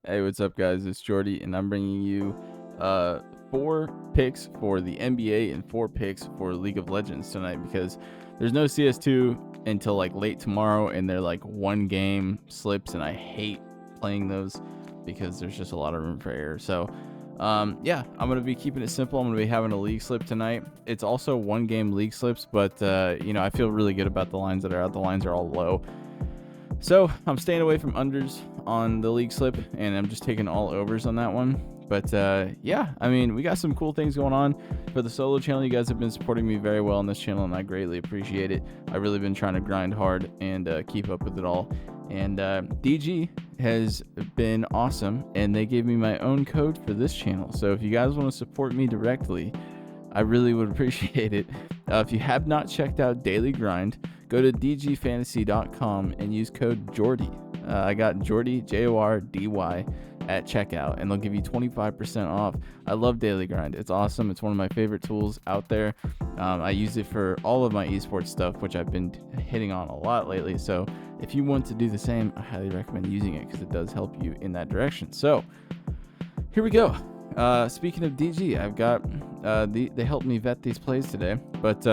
Hey, what's up, guys? It's Jordy, and I'm bringing you 4 picks for the NBA and 4 picks for League of Legends tonight because there's no CS2 until like late tomorrow, and they're like 1 game slips, and I hate playing those because there's just a lot of room for error. So, yeah, I'm gonna be keeping it simple. I'm gonna be having a league slip tonight. It's also 1 game league slips, but I feel really good about the lines that are out. The lines are all low. So I'm staying away from unders on the league slip, and I'm just taking all overs on that one. But yeah, I mean, we got some cool things going on for the solo channel. You guys have been supporting me very well on this channel, and I greatly appreciate it. I've really been trying to grind hard and keep up with it all. And DG has been awesome, and they gave me my own code for this channel. So if you guys want to support me directly, I really would appreciate it. If you have not checked out Daily Grind, go to dgfantasy.com and use code Jordy. I got Jordy, Jordy, at checkout, and they'll give you 25% off. I love Daily Grind. It's awesome. It's one of my favorite tools out there. I use it for all of my esports stuff, which I've been hitting on a lot lately. So if you want to do the same, I highly recommend using it because it does help you in that direction. So here we go. Speaking of DG, I've got they helped me vet these plays today, but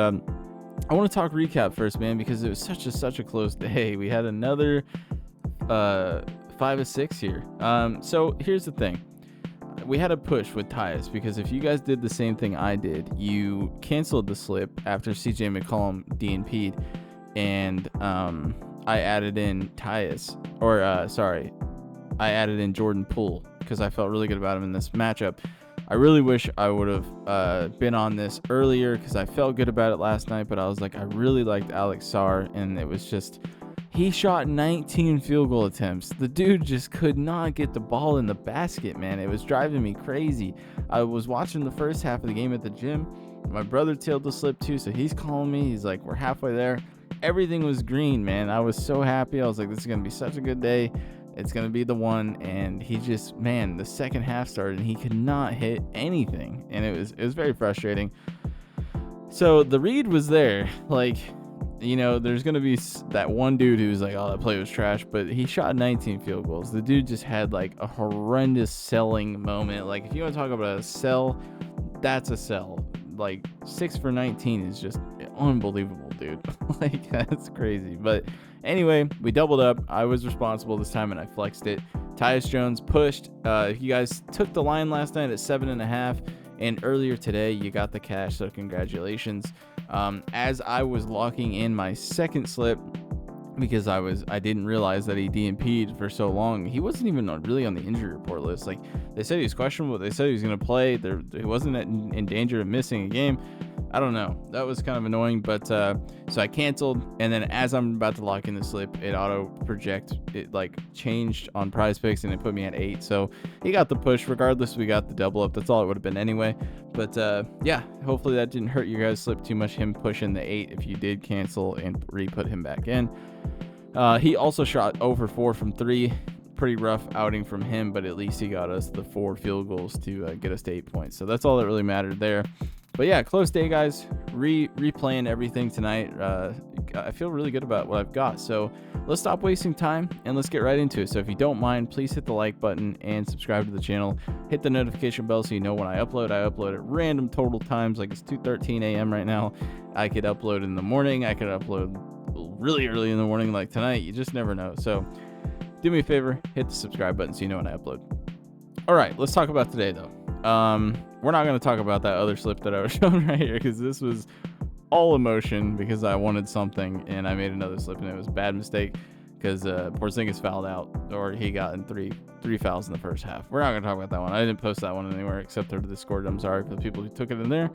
I want to talk recap first, man, because it was such a close day. We had another 5-6 here. So here's the thing. We had a push with Tyus because if you guys did the same thing I did, you canceled the slip after CJ McCollum DNP'd, and I added in I added in Jordan Poole because I felt really good about him in this matchup. I really wish I would have been on this earlier because I felt good about it last night, but I was like, I really liked Alex Sarr, and it was just, he shot 19 field goal attempts. The dude just could not get the ball in the basket, man. It was driving me crazy. I was watching the first half of the game at the gym. My brother tailed the slip too, so he's calling me. He's like, we're halfway there. Everything was green, man. I was so happy. I was like, this is going to be such a good day. It's going to be the one. And he just, man, the second half started and he could not hit anything. And it was very frustrating. So the read was there. Like, there's going to be that one dude who's like, oh, that play was trash. But he shot 19 field goals. The dude just had like a horrendous selling moment. Like, if you want to talk about a sell, that's a sell. Like 6 for 19 is just unbelievable, dude. Like, that's crazy. But anyway, we doubled up. I was responsible this time and I flexed it. Tyus Jones pushed. You guys took the line last night at 7.5, and earlier today you got the cash, so congratulations. As I was locking in my second slip, because I didn't realize that he DNP'd for so long. He wasn't even really on the injury report list. Like, they said he was questionable. They said he was going to play. He wasn't in danger of missing a game. I don't know. That was kind of annoying. But so I canceled, and then as I'm about to lock in the slip, it auto project. It like changed on Prizepicks, and it put me at 8. So he got the push. Regardless, we got the double up. That's all it would have been anyway. But yeah, hopefully that didn't hurt you guys' slip too much. Him pushing the 8 if you did cancel and re-put him back in. He also shot over 4 from 3. Pretty rough outing from him, but at least he got us the 4 field goals to get us to 8 points. So that's all that really mattered there. But yeah, close day, guys. Replaying everything tonight. I feel really good about what I've got. So let's stop wasting time and let's get right into it. So if you don't mind, please hit the like button and subscribe to the channel. Hit the notification bell so you know when I upload. I upload at random total times. Like, it's 2:13 a.m. right now. I could upload in the morning. I could upload really early in the morning like tonight. You just never know. So do me a favor, hit the subscribe button so you know when I upload. All right, let's talk about today though. We're not going to talk about that other slip that I was showing right here because this was all emotion because I wanted something and I made another slip, and it was a bad mistake because Porzingis fouled out, or he got in three fouls in the first half. We're not going to talk about that one. I didn't post that one anywhere except for the Discord. I'm sorry for the people who took it in there.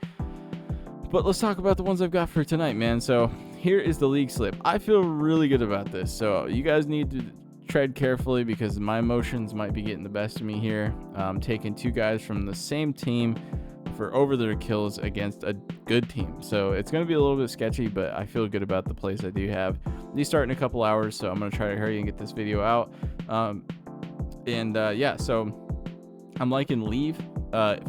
But let's talk about the ones I've got for tonight, man. So here is the league slip. I feel really good about this. So you guys need to tread carefully because my emotions might be getting the best of me here. I'm taking 2 guys from the same team for over their kills against a good team. So it's going to be a little bit sketchy, but I feel good about the plays I do have. These start in a couple hours, so I'm going to try to hurry and get this video out. Yeah, so I'm liking Leave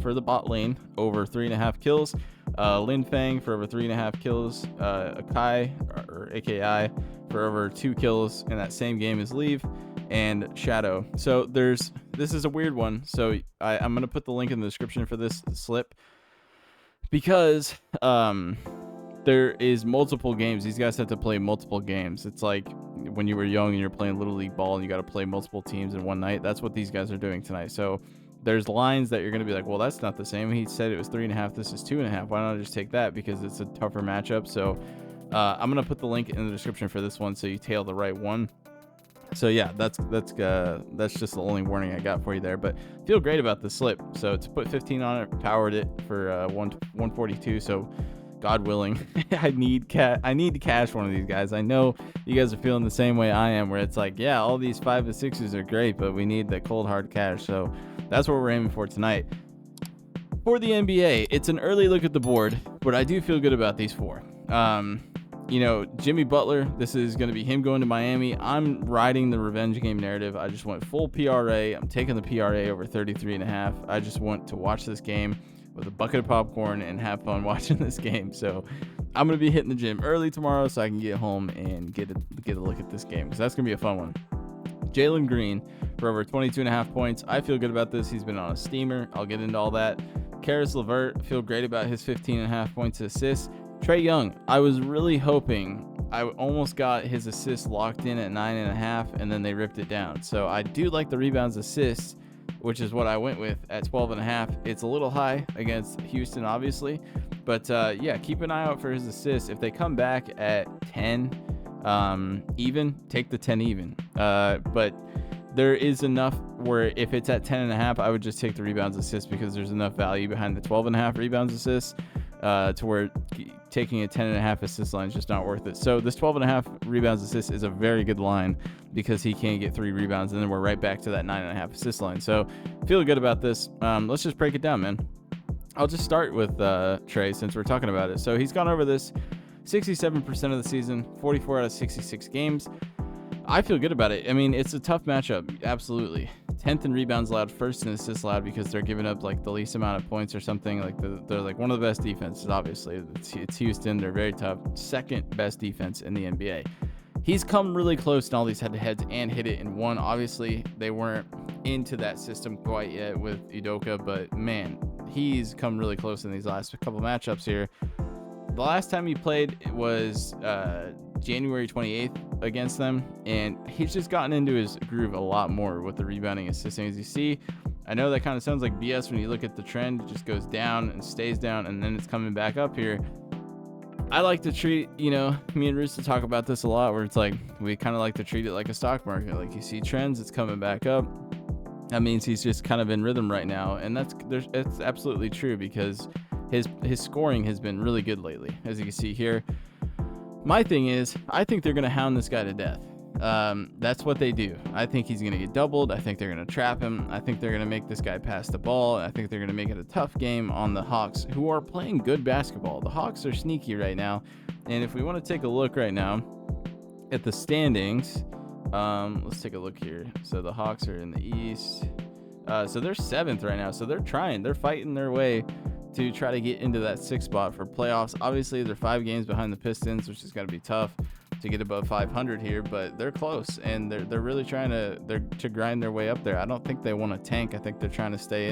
for the bot lane over 3.5 kills. Lin Fang for over 3.5 kills. Akai, or AKI, for over 2 kills in that same game as Leave, and Shadow. So there's this is a weird one. So I'm gonna put the link in the description for this slip because there is multiple games. These guys have to play multiple games. It's like when you were young and you're playing Little League ball and you got to play multiple teams in one night. That's what these guys are doing tonight. So there's lines that you're going to be like, well, that's not the same. He said it was 3.5. This is 2.5. Why not just take that? Because it's a tougher matchup. So I'm going to put the link in the description for this one so you tail the right one. So yeah, that's just the only warning I got for you there. But feel great about the slip. So to put 15 on it, powered it for 142. So God willing, I need to cash one of these guys. I know you guys are feeling the same way I am, where it's like, yeah, all these 5 and 6s are great, but we need the cold hard cash. So that's what we're aiming for tonight. For the NBA, it's an early look at the board, but I do feel good about these 4. Jimmy Butler, this is going to be him going to Miami. I'm riding the revenge game narrative. I just went full PRA. I'm taking the PRA over 33.5. I just want to watch this game with a bucket of popcorn and have fun watching this game. So I'm going to be hitting the gym early tomorrow so I can get home and get a look at this game, because that's going to be a fun one. Jalen Green for over 22.5 points. I feel good about this. He's been on a steamer. I'll get into all that. Caris LeVert, feel great about his 15.5 points assists. Trey Young, I was really hoping. I almost got his assists locked in at 9.5, and then they ripped it down. So I do like the rebounds assists, which is what I went with at 12.5. It's a little high against Houston, obviously. But yeah, keep an eye out for his assists. If they come back at 10 even, take the 10 even. But there is enough where if it's at 10.5, I would just take the rebounds assists, because there's enough value behind the 12.5 rebounds assists to where taking a 10.5 assist line is just not worth it. So this 12.5 rebounds assist is a very good line, because he can't get 3 rebounds, and then we're right back to that 9.5 assist line. So feel good about this. Let's just break it down, man. I'll just start with Trey, since we're talking about it. So he's gone over this 67% of the season, 44 out of 66 games. I feel good about it. I mean, it's a tough matchup, absolutely. 10th in rebounds allowed, first in assists allowed, because they're giving up like the least amount of points or something. Like they're like one of the best defenses, obviously. It's Houston. They're very tough. Second best defense in the NBA. He's come really close in all these head-to-heads and hit it in one. Obviously, they weren't into that system quite yet with Udoka, but man, he's come really close in these last couple matchups here. The last time he played was January 28th against them, and he's just gotten into his groove a lot more with the rebounding, assisting. As you see, I know that kind of sounds like BS when you look at the trend. It just goes down and stays down, and then it's coming back up here. I like to treat, me and Rooster talk about this a lot, where it's like we kind of like to treat it like a stock market. Like, you see trends, it's coming back up. That means he's just kind of in rhythm right now, and it's absolutely true, because his scoring has been really good lately, as you can see here. My thing is, I think they're going to hound this guy to death. That's what they do. I think he's going to get doubled. I think they're going to trap him. I think they're going to make this guy pass the ball. I think they're going to make it a tough game on the Hawks, who are playing good basketball. The Hawks are sneaky right now. And if we want to take a look right now at the standings, let's take a look here. So the Hawks are in the East. So they're 7th right now. So they're fighting their way to try to get into that 6th spot for playoffs. Obviously, they're 5 games behind the Pistons, which is going to be tough to get above 500 here, but they're close, and they're really trying to grind their way up there. I don't think they want to tank. I think they're trying to stay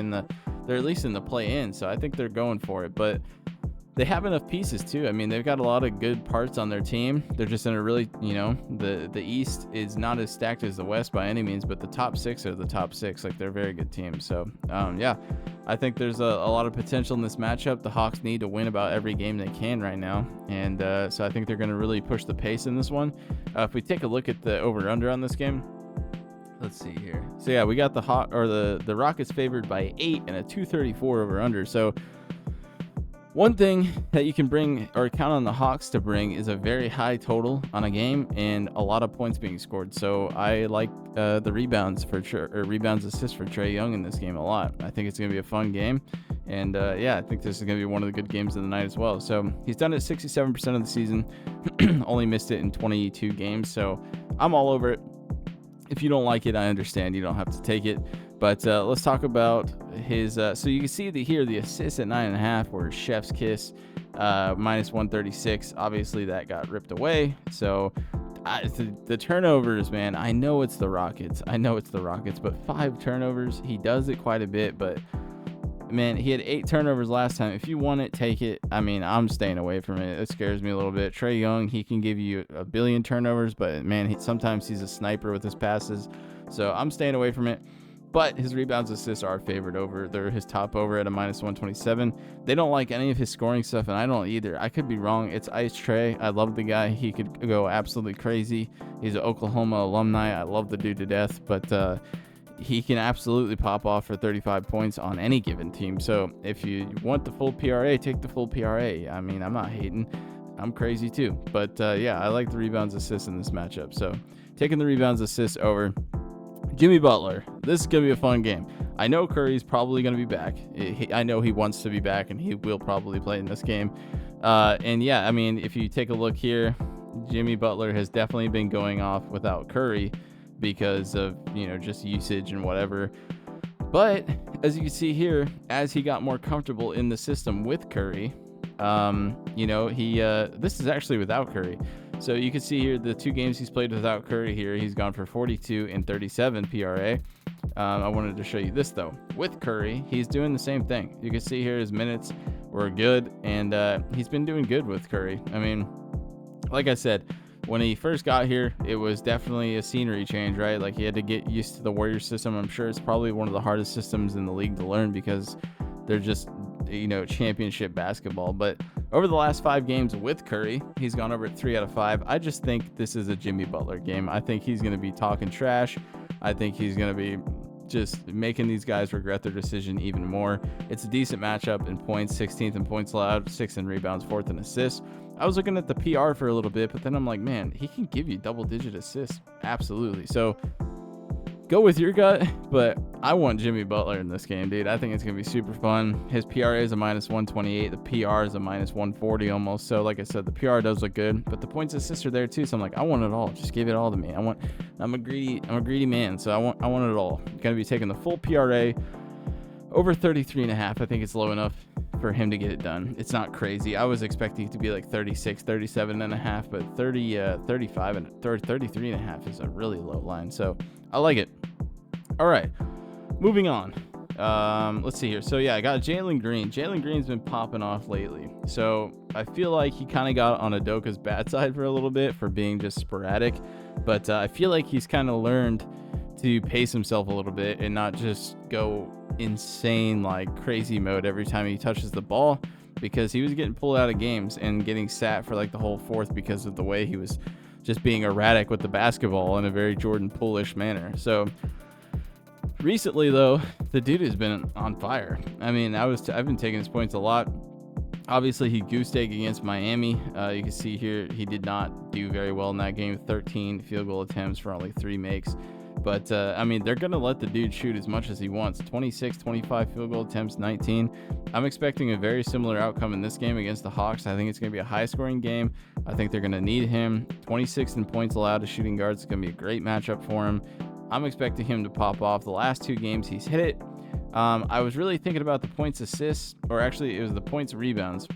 they're at least in the play-in, so I think they're going for it. But they have enough pieces too. I mean, they've got a lot of good parts on their team. They're just in a really, the East is not as stacked as the West by any means, but the top 6 are the top 6. Like, they're a very good team. So, yeah, I think there's a lot of potential in this matchup. The Hawks need to win about every game they can right now. And so I think they're going to really push the pace in this one. If we take a look at the over-under on this game, let's see here. So, yeah, we got the Rockets favored by 8 and a 234 over-under. So, one thing that you can bring or count on the Hawks to bring is a very high total on a game and a lot of points being scored. So I like the rebounds assists for Trey Young in this game a lot. I think it's going to be a fun game. And yeah, I think this is going to be one of the good games of the night as well. So he's done it 67% of the season, only missed it in 22 games. So I'm all over it. If you don't like it, I understand. You don't have to take it. But let's talk about his. So you can see the assists at 9.5 were chef's kiss, minus 136. Obviously, that got ripped away. So the turnovers, man. I know it's the Rockets, but 5 turnovers, he does it quite a bit. But man, he had 8 turnovers last time. If you want it, take it. I mean, I'm staying away from it. It scares me a little bit. Trey Young, he can give you a billion turnovers, but man, sometimes he's a sniper with his passes. So I'm staying away from it. But his rebounds, assists are favored over. They're his top over at a -127. They don't like any of his scoring stuff, and I don't either. I could be wrong. It's Ice Trey. I love the guy. He could go absolutely crazy. He's an Oklahoma alumni. I love the dude to death, but he can absolutely pop off for 35 points on any given team. So if you want the full PRA, take the full PRA. I mean, I'm not hating. I'm crazy too. But yeah, I like the rebounds, assists in this matchup. So taking the rebounds, assists over Jimmy Butler. This is going to be a fun game. I know Curry's probably going to be back. I know he wants to be back, and he will probably play in this game. And yeah, I mean, if you take a look here, Jimmy Butler has definitely been going off without Curry because of, just usage and whatever. But as you can see here, as he got more comfortable in the system with Curry, this is actually without Curry. So you can see here the 2 games he's played without Curry here, he's gone for 42 and 37 PRA. I wanted to show you this though. With Curry, he's doing the same thing. You can see here his minutes were good, and he's been doing good with Curry. I mean, like I said, when he first got here, it was definitely a scenery change, right? Like he had to get used to the Warriors system. I'm sure it's probably one of the hardest systems in the league to learn because they're just, championship basketball. But over the last 5 games with Curry, he's gone over at 3 out of 5. I just think this is a Jimmy Butler game. I think he's going to be talking trash. I think he's going to be just making these guys regret their decision even more. It's a decent matchup in points, 16th in points allowed, 6th in rebounds, 4th in assists. I was looking at the PR for a little bit, but then I'm like, man, he can give you double-digit assists. Absolutely. So go with your gut, but I want Jimmy Butler in this game, dude. I think it's going to be super fun. His PRA is a -128. The PR is a -140 almost. So like I said, the PR does look good, but the points assists are there too. So I'm like, I want it all. Just give it all to me. I'm a greedy man. So I want it all. Going to be taking the full PRA over 33.5. I think it's low enough for him to get it done. It's not crazy. I was expecting it to be like 36, 37.5, but 35 and 33.5 is a really low line. So I like it. All right, moving on. Let's see here. So yeah, I got Jalen Green. Jalen Green's been popping off lately. So I feel like he kind of got on Udoka's bad side for a little bit for being just sporadic, but I feel like he's kind of learned to pace himself a little bit and not just go insane like crazy mode every time he touches the ball, because he was getting pulled out of games and getting sat for like the whole fourth because of the way he was just being erratic with the basketball in a very Jordan Poole-ish manner. So recently though, the dude has been on fire. I mean, I've been taking his points a lot. Obviously he goose egg against Miami. You can see here he did not do very well in that game. 13 field goal attempts for only 3 makes. But, I mean, they're going to let the dude shoot as much as he wants. 26, 25 field goal attempts, 19. I'm expecting a very similar outcome in this game against the Hawks. I think it's going to be a high-scoring game. I think they're going to need him. 26 in points allowed to shooting guards. It's going to be a great matchup for him. I'm expecting him to pop off. The last 2 games, he's hit it. I was really thinking about the points assists, or actually, it was the points rebounds.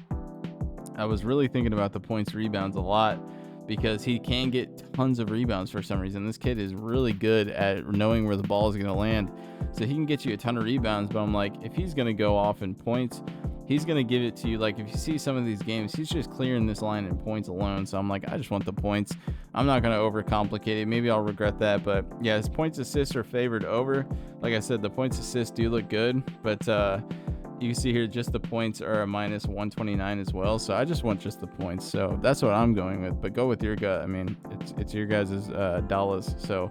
I was really thinking about the points rebounds a lot, because he can get tons of rebounds for some reason. This kid is really good at knowing where the ball is going to land. So he can get you a ton of rebounds, but I'm like, if he's going to go off in points, he's going to give it to you. Like, if you see some of these games, he's just clearing this line in points alone. So I'm like, I just want the points. I'm not going to overcomplicate it. Maybe I'll regret that. But yeah, his points assists are favored over. Like I said, the points assists do look good, but you can see here just the points are a -129 as well. So I just want just the points. So that's what I'm going with. But go with your gut. I mean, it's your guys' dollars. So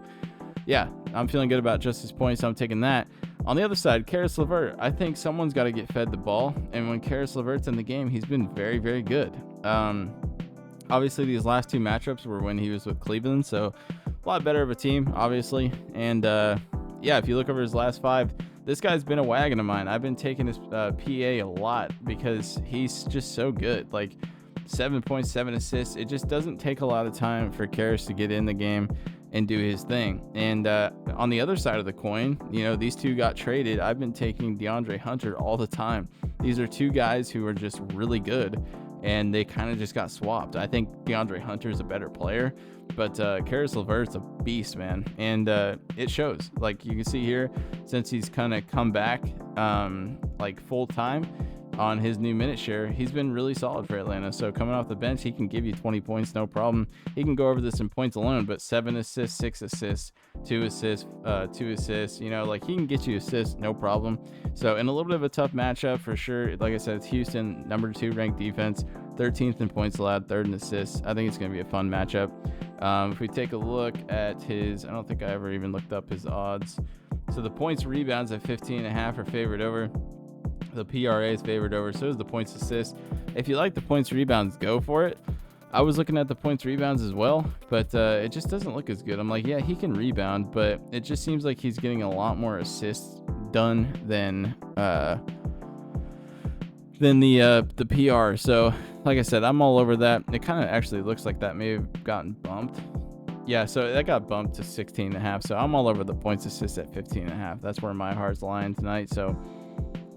yeah, I'm feeling good about just his points. So I'm taking that. On the other side, Caris LeVert. I think someone's got to get fed the ball. And when Caris LeVert's in the game, he's been very, very good. Obviously, these last 2 matchups were when he was with Cleveland. So a lot better of a team, obviously. And yeah, if you look over his last 5, this guy's been a wagon of mine. I've been taking his PA a lot because he's just so good. Like 7.7 assists. It just doesn't take a lot of time for Caris to get in the game and do his thing. And on the other side of the coin, these 2 got traded. I've been taking DeAndre Hunter all the time. These are 2 guys who are just really good. and they kind of just got swapped. I think DeAndre Hunter is a better player, but Caris LeVert's a beast, man, and it shows. Like you can see here, since he's kind of come back like full time on his new minute share, he's been really solid for Atlanta. So coming off the bench, he can give you 20 points, no problem. He can go over this in points alone, but 7 assists, 6 assists, 2 assists, 2 assists, you know, like he can get you assists, no problem. So in a little bit of a tough matchup for sure. Like I said, it's Houston, number 2 ranked defense, 13th in points allowed, 3rd in assists. I think it's going to be a fun matchup. If we take a look at his, I don't think I ever even looked up his odds. So the points rebounds at 15.5 are favored over. The PRA is favored over, so is the points assist. If you like the points rebounds, go for it. I was looking at the points rebounds as well, but it just doesn't look as good. I'm like, yeah, he can rebound, but it just seems like he's getting a lot more assists done than the PR. So like I said, I'm all over that. It kind of actually looks like that may have gotten bumped. Yeah, so that got bumped to 16.5. So I'm all over the points assist at 15.5. That's where my heart's lying tonight. So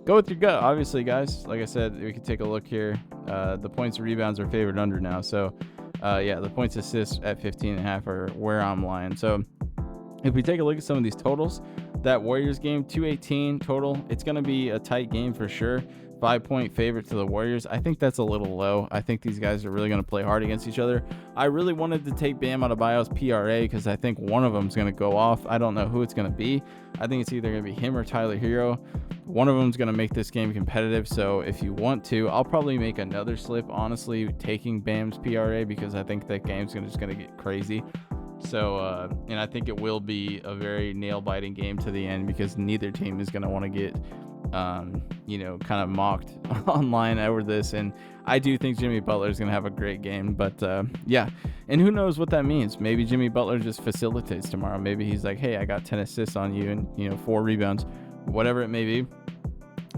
go with your gut, obviously, guys. Like I said, we can take a look here. The points and rebounds are favored under now. So, yeah, the points assists at 15.5 are where I'm lying. So, if we take a look at some of these totals, that Warriors game, 218 total. It's going to be a tight game for sure. 5-point favorite to the Warriors. I think that's a little low. I think these guys are really going to play hard against each other. I really wanted to take Bam Adebayo's PRA because I think one of them is going to go off. I don't know who it's going to be. I think it's either going to be him or Tyler Hero. One of them is going to make this game competitive. So if you want to, I'll probably make another slip, honestly, taking Bam's PRA because I think that game's just going to get crazy. So, and I think it will be a very nail-biting game to the end because neither team is going to want to get you know, kind of mocked online over this. And I do think Jimmy Butler is going to have a great game, but yeah. And who knows what that means? Maybe Jimmy Butler just facilitates tomorrow. Maybe he's like, hey, I got 10 assists on you and, you know, 4 rebounds, whatever it may be.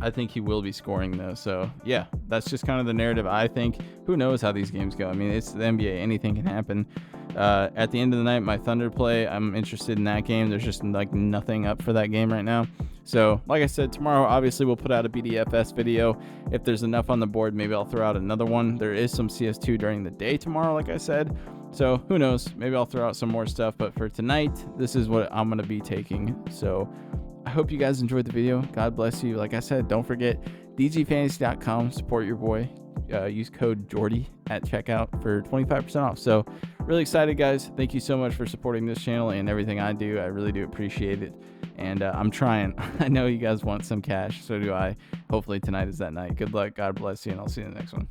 I think he will be scoring though. So yeah, that's just kind of the narrative. I think who knows how these games go. I mean, it's the NBA, anything can happen. At the end of the night, my Thunder play, I'm interested in that game. There's just like nothing up for that game right now. So like I said, tomorrow, obviously we'll put out a BDFS video. If there's enough on the board, maybe I'll throw out another one. There is some CS2 during the day tomorrow, like I said. So who knows, maybe I'll throw out some more stuff, but for tonight, this is what I'm going to be taking. So I hope you guys enjoyed the video. God bless you. Like I said, don't forget dgfantasy.com, support your boy. Use code Jordy at checkout for 25% off. So really excited, guys. Thank you so much for supporting this channel and everything I do. I really do appreciate it. And I'm trying. I know you guys want some cash. So do I. Hopefully tonight is that night. Good luck. God bless you. And I'll see you in the next one.